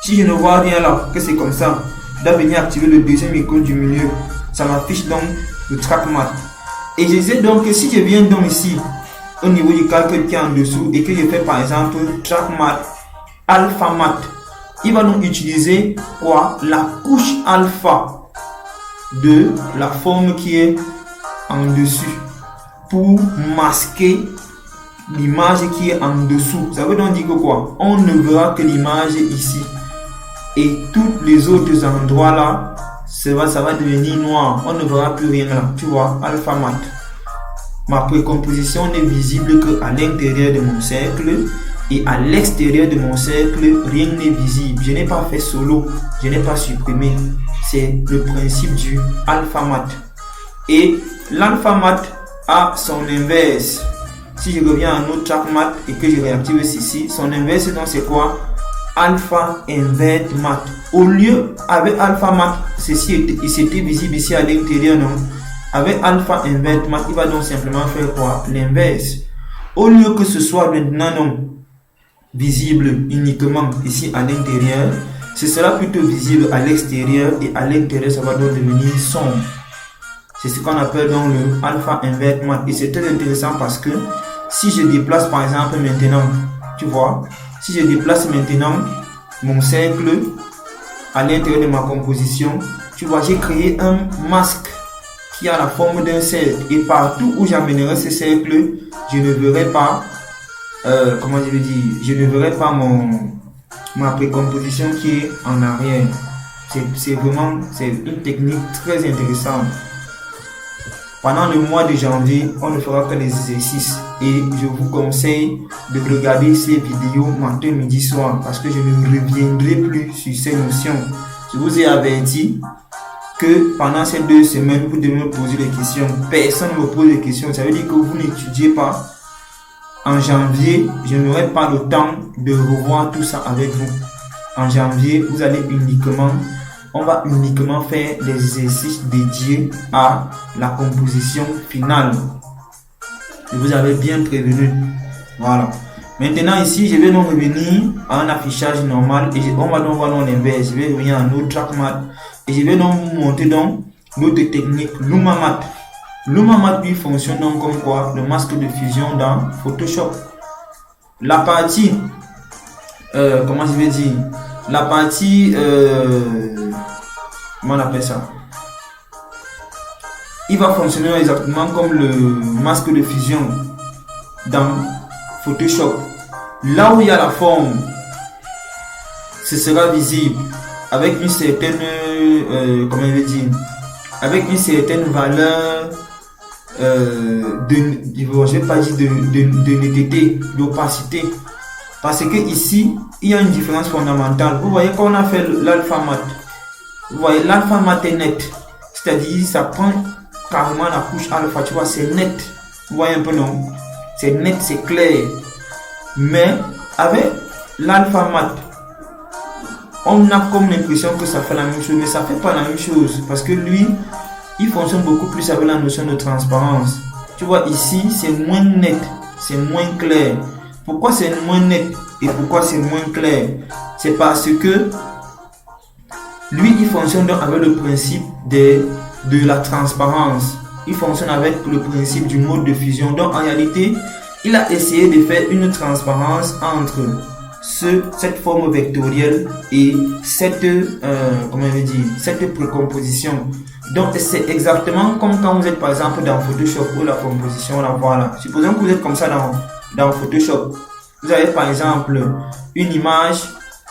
Si je ne vois rien là, que c'est comme ça, je dois venir activer le deuxième icône du milieu. Ça m'affiche donc le track matte. Et je sais donc que si je viens donc ici, au niveau du calque qui est en dessous, et que je fais par exemple track matte, alpha matte, il va donc utiliser quoi? La couche alpha de la forme qui est en dessus pour masquer l'image qui est en dessous. Ça veut donc dire que quoi? On ne verra que l'image ici. Et tous les autres endroits là, ça va devenir noir. On ne verra plus rien là. Tu vois, alpha matte. Ma précomposition n'est visible qu'à l'intérieur de mon cercle. Et à l'extérieur de mon cercle, rien n'est visible. Je n'ai pas fait solo. Je n'ai pas supprimé. C'est le principe du alpha matte. Et l'alpha matte a son inverse. Si je reviens à notre track matte et que je réactive ceci, son inverse donc c'est quoi? Alpha invert matte. Au lieu, avec alpha matte, ceci c'était visible ici à l'intérieur, non? Avec alpha invert matte, il va donc simplement faire quoi? L'inverse. Au lieu que ce soit maintenant non visible uniquement ici à l'intérieur, ce sera plutôt visible à l'extérieur et à l'intérieur ça va donc devenir sombre. C'est ce qu'on appelle donc le alpha invert matte. Et c'est très intéressant parce que si je déplace par exemple maintenant, tu vois, si je déplace maintenant mon cercle à l'intérieur de ma composition, tu vois, j'ai créé un masque qui a la forme d'un cercle. Et partout où j'amènerai ce cercle, je ne verrai pas, je ne verrai pas ma précomposition qui est en arrière. C'est une technique très intéressante. Pendant le mois de janvier, on ne fera que les exercices et je vous conseille de regarder ces vidéos matin, midi, soir parce que je ne reviendrai plus sur ces notions. Je vous ai averti que pendant ces 2 semaines, vous devez me poser des questions. Personne ne me pose des questions. Ça veut dire que vous n'étudiez pas. En janvier, je n'aurai pas le temps de revoir tout ça avec vous. En janvier, on va uniquement faire des exercices dédiés à la composition finale. Je vous avais bien prévenu. Voilà. Maintenant ici, je vais donc revenir à un affichage normal et on va donc voir l'inverse. Je vais revenir à notre TrackMath et je vais donc vous montrer donc notre technique LumaMath. LumaMath lui fonctionne donc comme quoi? Le masque de fusion dans Photoshop. La partie, comment je vais dire? La partie, comment on appelle ça? Il va fonctionner exactement comme le masque de fusion dans Photoshop. Là où il y a la forme, ce sera visible avec une certaine, comment je vais dire? Avec une certaine valeur je vais pas dire de netteté, d'opacité. Parce que ici, il y a une différence fondamentale. Vous voyez quand on a fait l'alpha mat, vous voyez l'alpha mat est net. C'est-à-dire, ça prend carrément la couche alpha, tu vois, c'est net. Vous voyez un peu, non? C'est net, c'est clair. Mais avec l'alpha mat, on a comme l'impression que ça fait la même chose, mais ça fait pas la même chose. Parce que lui, il fonctionne beaucoup plus avec la notion de transparence. Tu vois, ici, c'est moins net, c'est moins clair. Pourquoi c'est moins net et pourquoi c'est moins clair? C'est parce que lui, il fonctionne donc avec le principe de la transparence. Il fonctionne avec le principe du mode de fusion. Donc, en réalité, il a essayé de faire une transparence entre cette forme vectorielle et cette précomposition. Donc c'est exactement comme quand vous êtes par exemple dans Photoshop où la composition, la voilà. Supposons que vous êtes comme ça dans Photoshop. Vous avez par exemple une image,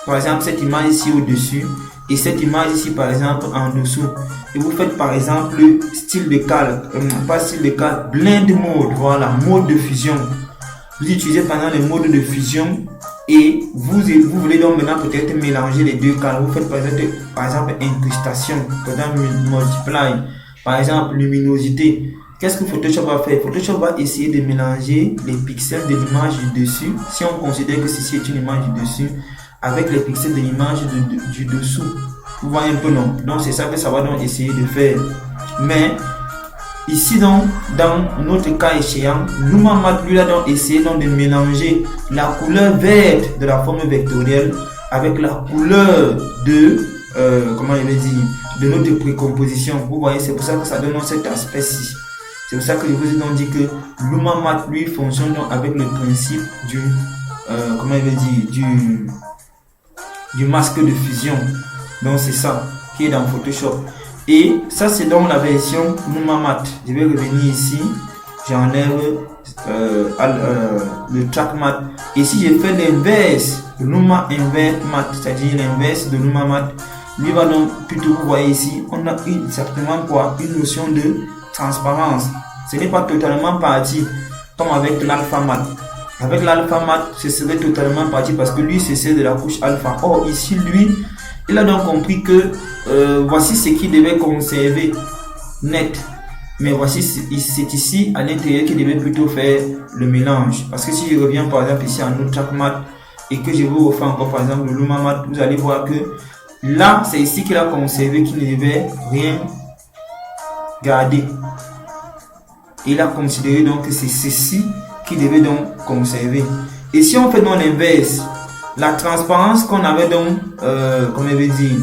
par exemple cette image ici au-dessus et cette image ici par exemple en dessous. Et vous faites par exemple style de calque, pas style de calque, blend mode, voilà, mode de fusion. Vous utilisez pendant le mode de fusion et vous voulez donc maintenant peut-être mélanger les deux cas. Vous faites par exemple incrustation, par exemple multiply, par exemple luminosité. Qu'est-ce que Photoshop va faire? Photoshop va essayer de mélanger les pixels de l'image du dessus, si on considère que ceci est une image du dessus, avec les pixels de l'image du dessous. Vous voyez un peu, non? Donc c'est ça que ça va donc essayer de faire. Mais ici donc, dans notre cas échéant, LumaMath lui a donc essayé donc de mélanger la couleur verte de la forme vectorielle avec la couleur de de notre précomposition. Vous voyez, c'est pour ça que ça donne cet aspect-ci. C'est pour ça que je vous ai donc dit que LumaMath lui fonctionne donc avec le principe du masque de fusion. Donc c'est ça qui est dans Photoshop. Et ça c'est donc la version LumaMath. Je vais revenir ici, j'enlève le TrackMath. Et si je fais l'inverse, Luma Invert Math, c'est-à-dire l'inverse de LumaMath, lui va donc plutôt, vous voyez ici, on a exactement quoi? Une notion de transparence. Ce n'est pas totalement parti comme avec l'alpha math. Avec l'alpha math, ce serait totalement parti parce que lui c'est de la couche alpha. Or ici lui, il a donc compris que voici ce qu'il devait conserver net. Mais voici, c'est ici à l'intérieur qu'il devait plutôt faire le mélange. Parce que si je reviens par exemple ici en notre TrackMath et que je vous refais encore par exemple le LumaMath, vous allez voir que là c'est ici qu'il a conservé, qu'il ne devait rien garder. Il a considéré donc que c'est ceci qu'il devait donc conserver. Et si on fait donc l'inverse, la transparence qu'on avait donc, comment je vais dire,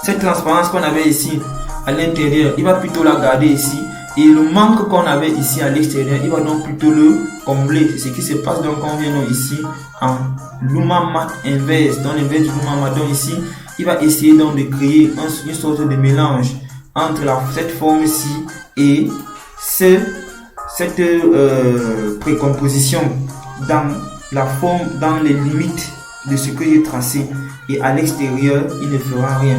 cette transparence qu'on avait ici à l'intérieur, il va plutôt la garder ici. Et le manque qu'on avait ici à l'extérieur, il va donc plutôt le combler. C'est ce qui se passe donc quand on vient donc ici en LumaMath inverse. Dans l'inverse du LumaMath, donc ici, il va essayer donc de créer une sorte de mélange entre cette forme-ci et cette précomposition dans la forme, dans les limites de ce que j'ai tracé. Et à l'extérieur, il ne fera rien.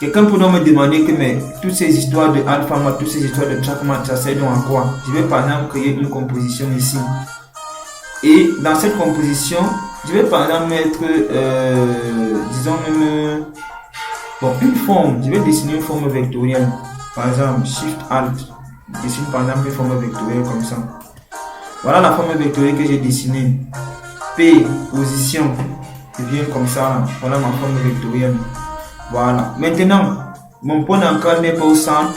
Quelqu'un peut donc me demander que mais toutes ces histoires de alpha mat, toutes ces histoires de track mat, ça sert donc à quoi? Je vais par exemple créer une composition ici. Et dans cette composition, je vais par exemple mettre, disons même, une forme. Je vais dessiner une forme vectorielle. Par exemple, Shift Alt. Je dessine par exemple une forme vectorielle comme ça. Voilà la forme vectorielle que j'ai dessinée. P, position. Je viens comme ça. Voilà ma forme vectorielle. Voilà. Maintenant, mon point d'ancrage n'est pas au centre.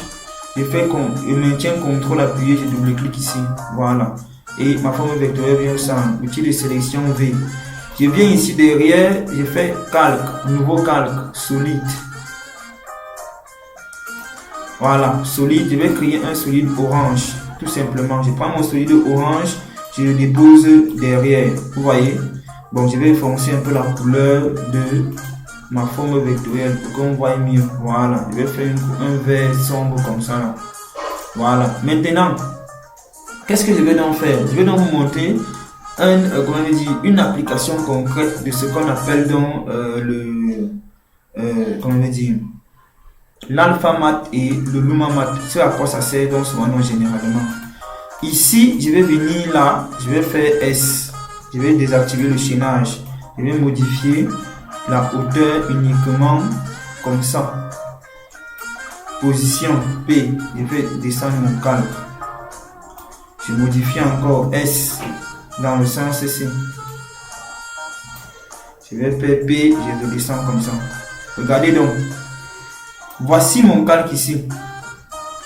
Je maintiens CTRL appuyé, je double-clique ici. Voilà. Et ma forme vectorielle vient au centre. Outil de sélection V. Je viens ici derrière, je fais calque, nouveau calque, solide. Voilà, solide. Je vais créer un solide orange. Tout simplement. Je prends mon solide orange, je le dépose derrière. Vous voyez? Bon, je vais foncer un peu la couleur de ma forme vectorielle pour qu'on voit mieux. Voilà, je vais faire un vert sombre comme ça là. Voilà. Maintenant, qu'est-ce que je vais donc faire? Je vais donc vous montrer une application concrète de ce qu'on appelle donc l'alpha mat et le luma mat. C'est à quoi ça sert donc souvent généralement. Ici, je vais venir là, je vais faire S. Je vais désactiver le chaînage. Je vais modifier la hauteur uniquement comme ça. Position P. Je vais descendre mon calque. Je modifie encore S dans le sens ici. Je vais faire P. Je redescends comme ça. Regardez donc. Voici mon calque ici.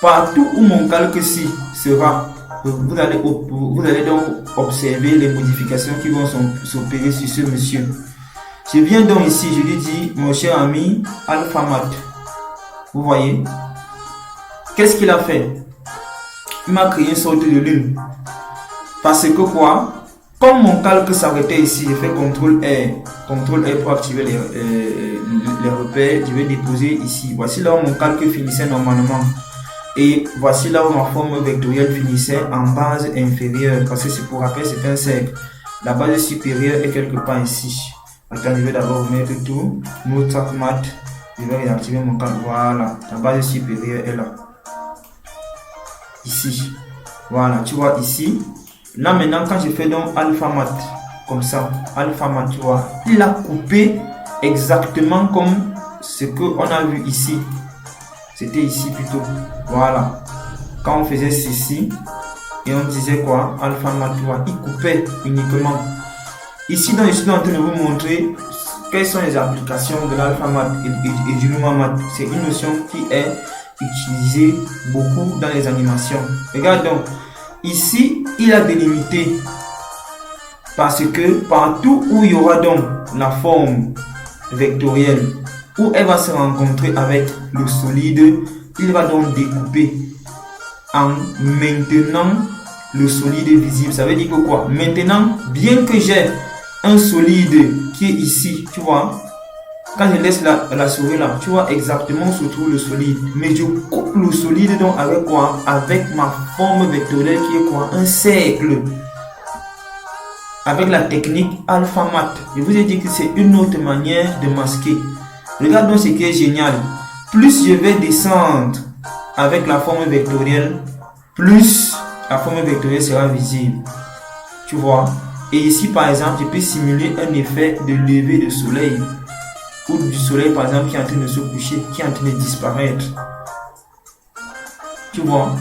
Partout où mon calque ici sera, vous allez donc observer les modifications qui vont s'opérer sur ce monsieur. Je viens donc ici, je lui dis, mon cher ami, alpha mat. Vous voyez? Qu'est-ce qu'il a fait? Il m'a créé une sorte de lune. Parce que quoi? Comme mon calque s'arrêtait ici, je fais CTRL R pour activer les repères. Je vais déposer ici. Voici là où mon calque finissait normalement. Et voici là où ma forme vectorielle finissait en base inférieure. Parce que pour rappel, c'est un cercle. La base supérieure est quelque part ici. Attends, je vais d'abord mettre tout. Mot track mat. Je vais réactiver mon calque. Voilà. La base supérieure est là. Ici. Voilà. Tu vois ici. Là maintenant, quand je fais donc alpha mat, comme ça, alpha mat, tu vois, il a coupé exactement comme ce qu'on a vu ici. C'était ici plutôt. Voilà. Quand on faisait ceci, et on disait quoi? Alpha mat, tu vois, il coupait uniquement. Ici, donc, je suis en train de vous montrer quelles sont les applications de l'alpha mat et du luma mat. C'est une notion qui est utilisée beaucoup dans les animations. Regarde donc. Ici, il a délimité parce que partout où il y aura donc la forme vectorielle où elle va se rencontrer avec le solide, il va donc découper en maintenant le solide visible. Ça veut dire que quoi? Maintenant, bien que j'ai un solide qui est ici, tu vois, quand je laisse la souris là, tu vois exactement où se trouve le solide. Mais je coupe le solide donc avec quoi? Avec ma forme vectorielle qui est quoi? Un cercle. Avec la technique alpha mat. Je vous ai dit que c'est une autre manière de masquer. Regarde donc ce qui est génial. Plus je vais descendre avec la forme vectorielle, plus la forme vectorielle sera visible. Tu vois? Et ici par exemple, je peux simuler un effet de lever de soleil. Ou du soleil par exemple qui est en train de se coucher, qui est en train de disparaître. Tu vois?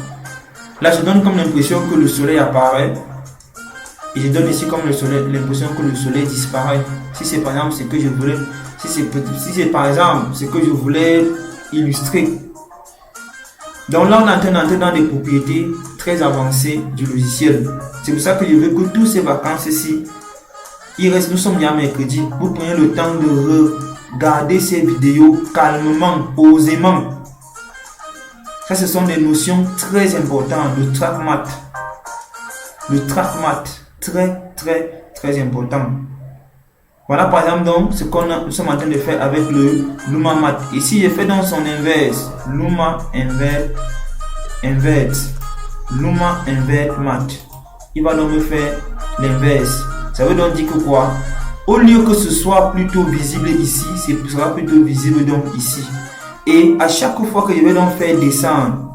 Là je donne comme l'impression que le soleil apparaît. Et je donne ici comme l'impression que le soleil disparaît. Si c'est par exemple ce que je voulais, si c'est par exemple ce que je voulais illustrer. Donc là on est en train d'entrer dans des propriétés très avancées du logiciel. C'est pour ça que je veux que toutes ces vacances ici, nous sommes déjà mercredi, vous prenez le temps de regarder ces vidéos calmement, posément. Ça, ce sont des notions très importantes. Le track mat. Le track mat. Très important. Voilà par exemple donc ce nous sommes en train de faire avec le luma mat. Ici, je fais donc son inverse. Luma invert. Luma invert mat. Il va donc me faire l'inverse. Ça veut donc dire que quoi? Au lieu que ce soit plutôt visible ici, ce sera plutôt visible donc ici. Et à chaque fois que je vais donc faire descendre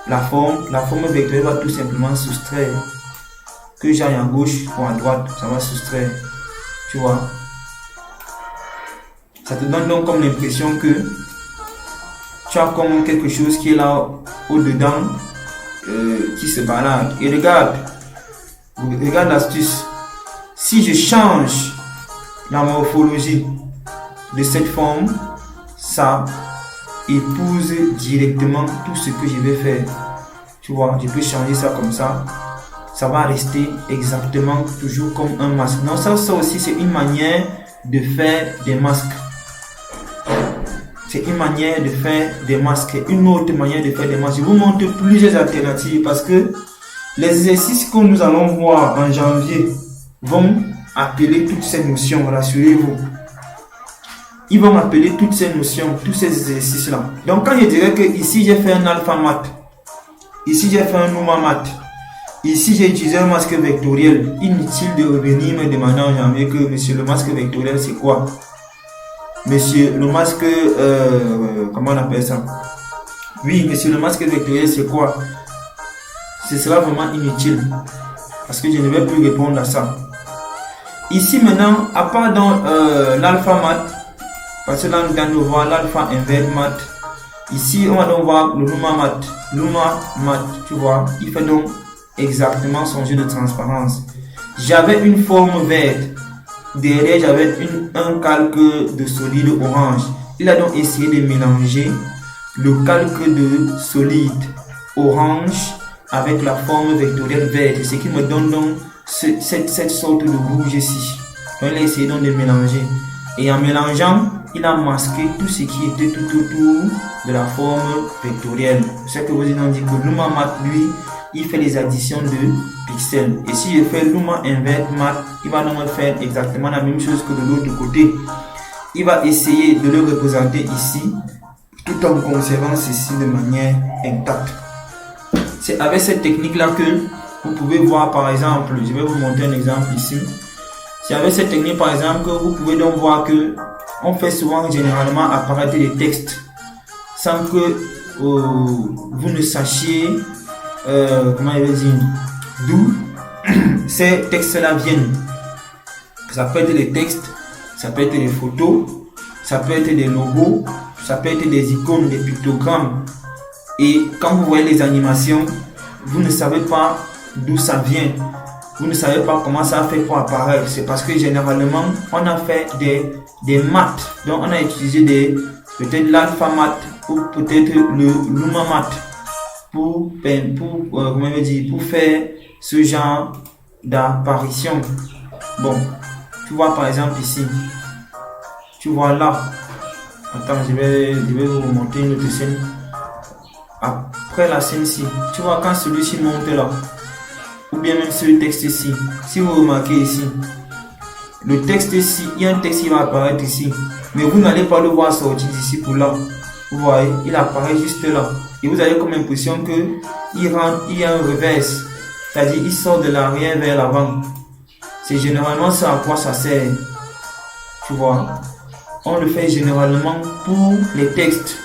la forme vectorielle va tout simplement soustraire. Que j'aille à gauche ou à droite, ça va soustraire. Tu vois. Ça te donne donc comme l'impression que tu as comme quelque chose qui est là au-dedans, qui se balade. Et regarde l'astuce. Si je change la morphologie de cette forme, ça épouse directement tout ce que je vais faire. Tu vois, je peux changer ça comme ça. Ça va rester exactement toujours comme un masque. Donc ça aussi, c'est une manière de faire des masques. C'est une manière de faire des masques. Une autre manière de faire des masques. Je vous montre plusieurs alternatives parce que les exercices que nous allons voir en janvier vont appeler toutes ces notions. Rassurez-vous. Ils vont appeler toutes ces notions, tous ces exercices-là. Donc quand je dirais que ici j'ai fait un alpha mat, ici j'ai fait un Luma mat, ici j'ai utilisé un masque vectoriel, inutile de revenir me demander en janvier que monsieur le masque vectoriel c'est quoi? Monsieur le masque, comment on appelle ça? Oui, monsieur le masque vectoriel c'est quoi? Ce sera vraiment inutile parce que je ne vais plus répondre à ça. Ici maintenant, à part dans l'alpha mat, parce que là nous allons voir l'alpha invert mat. Ici on va donc voir le Luma mat. Luma mat, tu vois, il fait donc exactement son jeu de transparence. J'avais une forme verte. Derrière j'avais un calque de solide orange. Il a donc essayé de mélanger le calque de solide orange avec la forme vectorielle verte. Ce qui me donne donc cette sorte de rouge ici. Donc il a essayé donc de mélanger. Et en mélangeant, il a masqué tout ce qui était tout autour de la forme vectorielle. C'est ce que vous avez dit que Luma mat, lui, il fait les additions de pixels. Et si je fais Luma invert mat, il va donc faire exactement la même chose que de l'autre côté. Il va essayer de le représenter ici, tout en conservant ceci de manière intacte. C'est avec cette technique-là que vous pouvez voir, par exemple, je vais vous montrer un exemple ici. C'est avec cette technique, par exemple, que vous pouvez donc voir que on fait souvent généralement apparaître des textes sans que vous ne sachiez comment je vais dire d'où ces textes-là viennent. Ça peut être des textes, ça peut être des photos, ça peut être des logos, ça peut être des icônes, des pictogrammes. Et quand vous voyez les animations, vous ne savez pas d'où ça vient. Vous ne savez pas comment ça a fait pour apparaître. C'est parce que généralement, on a fait des maths. Donc, on a utilisé peut-être l'alpha mat ou peut-être le Luma mat pour faire ce genre d'apparition. Bon, tu vois par exemple ici. Tu vois là. Attends, je vais vous montrer une autre scène. Après la scène-ci, tu vois quand celui-ci monte là. Ou bien même ce texte ici. Si vous remarquez ici, le texte ici, il y a un texte qui va apparaître ici. Mais vous n'allez pas le voir sortir d'ici pour là. Vous voyez, il apparaît juste là. Et vous avez comme l'impression que il rentre, il y a un reverse. C'est-à-dire, il sort de l'arrière vers l'avant. C'est généralement ça à quoi ça sert. Tu vois. On le fait généralement pour les textes.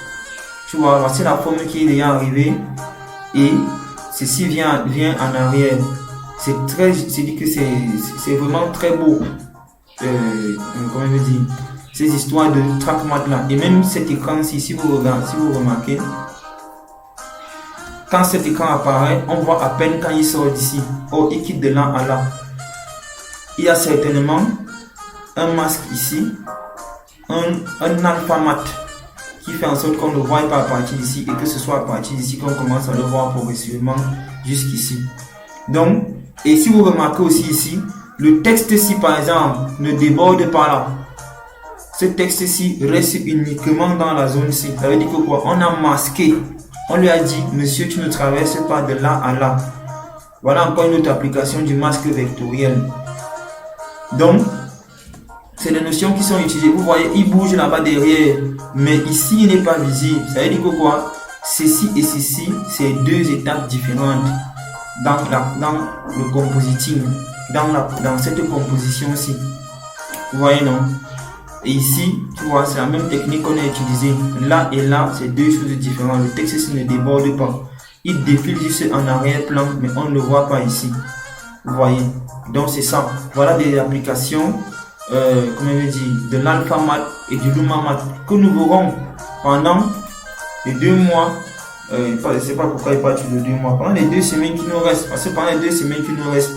Tu vois, voici la forme qui est déjà arrivée. Et ceci vient en arrière. C'est dit que c'est vraiment très beau. Comment je veux dire, ces histoires de track mat là. Et même cet écran-ci, si vous remarquez, quand cet écran apparaît, on voit à peine quand il sort d'ici. Oh, il quitte de là à là. Il y a certainement un masque ici, un alpha mat qui fait en sorte qu'on ne voit pas à partir d'ici et que ce soit à partir d'ici qu'on commence à le voir progressivement jusqu'ici. Donc, et si vous remarquez aussi ici, le texte-ci par exemple ne déborde pas là. Ce texte-ci reste uniquement dans la zone-ci. Ça veut dire que quoi? On a masqué. On lui a dit, monsieur, tu ne traverses pas de là à là. Voilà encore une autre application du masque vectoriel. Donc, c'est des notions qui sont utilisées. Vous voyez, il bouge là-bas derrière. Mais ici, il n'est pas visible. Ça veut dire que quoi? Ceci et ceci, c'est deux étapes différentes dans le compositing, dans cette composition-ci. Vous voyez, non? Et ici, tu vois, c'est la même technique qu'on a utilisée. Là et là, c'est deux choses différentes. Le texte ici ne déborde pas. Il défile juste en arrière-plan, mais on ne le voit pas ici. Vous voyez? Donc c'est ça. Voilà des applications, comment je dis, de l'AlphaMath et du LumaMath que nous verrons pendant les 2 mois. Je ne sais pas pourquoi il parle de 2 mois. Pendant les 2 semaines qui nous restent, parce que pendant les 2 semaines qui nous restent,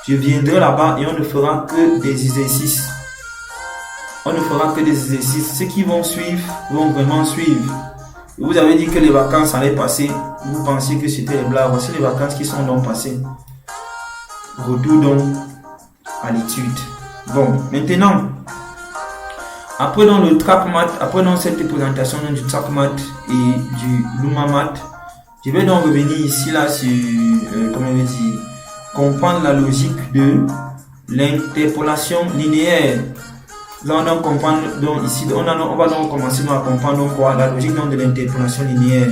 je viendrai là-bas et on ne fera que des exercices. On ne fera que des exercices. Ceux qui vont suivre vont vraiment suivre. Vous avez dit que les vacances allaient passer. Vous pensiez que c'était les blagues. Voici les vacances qui sont donc passées. Retour donc à l'étude. Bon, maintenant, après dans le TrackMath, après dans cette présentation du TrackMath et du LumaMath, je vais donc revenir ici là sur, comment je dis, comprendre la logique de l'interpolation linéaire. Là, on va comprendre donc ici, on va donc commencer à comprendre donc quoi, la logique donc de l'interpolation linéaire.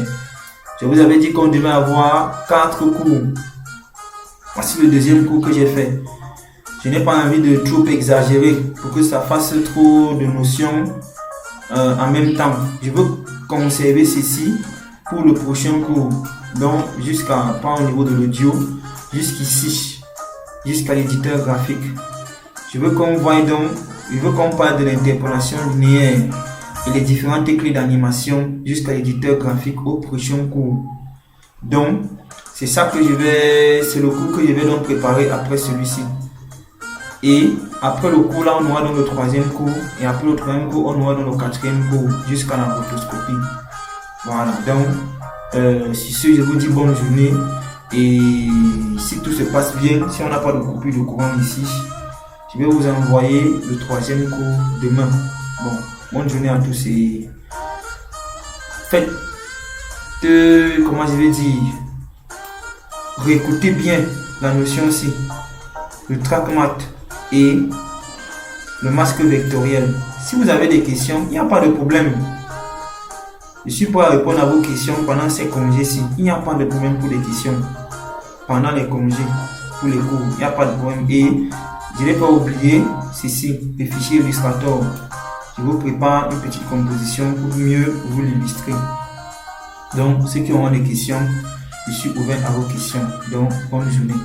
Je vous avais dit qu'on devait avoir 4 cours. Voici le deuxième cours que j'ai fait. Je n'ai pas envie de trop exagérer pour que ça fasse trop de notions en même temps. Je veux conserver ceci pour le prochain cours. Donc, jusqu'à, pas au niveau de l'audio, jusqu'ici, jusqu'à l'éditeur graphique. Je veux qu'on voie donc, je veux qu'on parle de l'interpolation linéaire et les différentes clés d'animation jusqu'à l'éditeur graphique au prochain cours. Donc, c'est ça que c'est le cours que je vais donc préparer après celui-ci. Et après le cours là, on aura donc le troisième cours. Et après le troisième cours, on aura donc le quatrième cours jusqu'à la rotoscopie. Voilà, donc, si ce, je vous dis bonne journée. Et si tout se passe bien, si on n'a pas de coupure de courant ici, je vais vous envoyer le troisième cours demain. Bon, bonne journée à tous et faites, comment je vais dire, réécoutez bien la notion aussi, le TrackMath et le masque vectoriel. Si vous avez des questions, il n'y a pas de problème. Je suis prêt à répondre à vos questions pendant ces congés-ci. Il n'y a pas de problème pour les questions. Pendant les congés, pour les cours, il n'y a pas de problème. Et je n'ai pas oublié ceci, le fichier Illustrator. Je vous prépare une petite composition pour mieux vous l'illustrer. Donc, ceux qui auront des questions, je suis ouvert à vos questions. Donc, bonne journée.